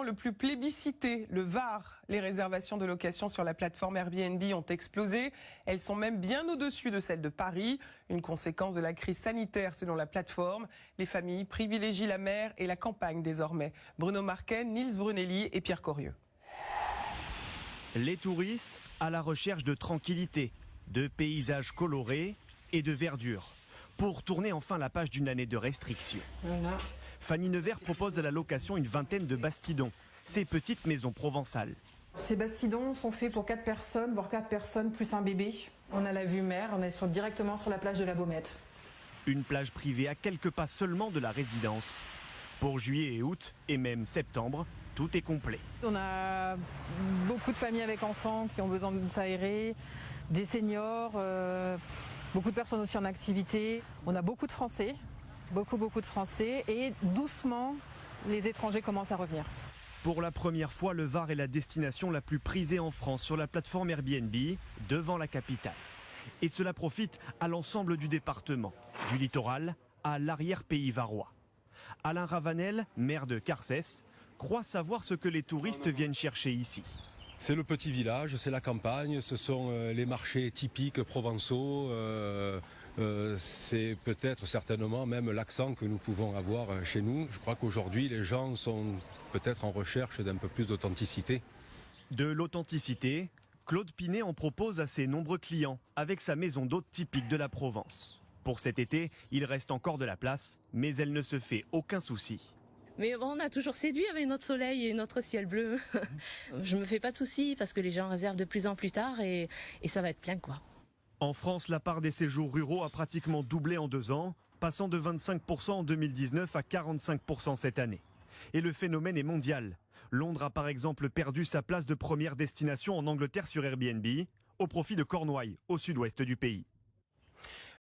département le plus plébiscité, le Var. Les réservations de location sur la plateforme Airbnb ont explosé. Elles sont même bien au-dessus de celles de Paris. Une conséquence de la crise sanitaire selon la plateforme. Les familles privilégient la mer et la campagne désormais. Bruno Marquen, Nils Brunelli et Pierre Corieux. Les touristes à la recherche de tranquillité, de paysages colorés et de verdure. Pour tourner enfin la page d'une année de restrictions. Voilà. Fanny Nevers propose à la location une vingtaine de bastidons, ces petites maisons provençales. Ces bastidons sont faits pour 4 personnes, voire 4 personnes plus un bébé. On a la vue mer, on est directement sur la plage de la Baumette. Une plage privée à quelques pas seulement de la résidence. Pour juillet et août, et même septembre, tout est complet. On a beaucoup de familles avec enfants qui ont besoin de s'aérer, des seniors, beaucoup de personnes aussi en activité. On a beaucoup de Français, beaucoup de Français, et doucement, les étrangers commencent à revenir. Pour la première fois, le Var est la destination la plus prisée en France sur la plateforme Airbnb, devant la capitale. Et cela profite à l'ensemble du département, du littoral à l'arrière-pays varois. Alain Ravanel, maire de Carcès, croit savoir ce que les touristes viennent chercher ici. C'est le petit village, c'est la campagne, ce sont les marchés typiques provençaux, c'est peut-être certainement même l'accent que nous pouvons avoir chez nous. Je crois qu'aujourd'hui les gens sont peut-être en recherche d'un peu plus d'authenticité. De l'authenticité, Claude Pinet en propose à ses nombreux clients avec sa maison d'hôte typique de la Provence. Pour cet été, il reste encore de la place, mais elle ne se fait aucun souci. Mais bon, on a toujours séduit avec notre soleil et notre ciel bleu. Je me fais pas de soucis parce que les gens réservent de plus en plus tard et ça va être plein quoi. En France, la part des séjours ruraux a pratiquement doublé en 2 ans, passant de 25% en 2019 à 45% cette année. Et le phénomène est mondial. Londres a par exemple perdu sa place de première destination en Angleterre sur Airbnb, au profit de Cornouailles, au sud-ouest du pays.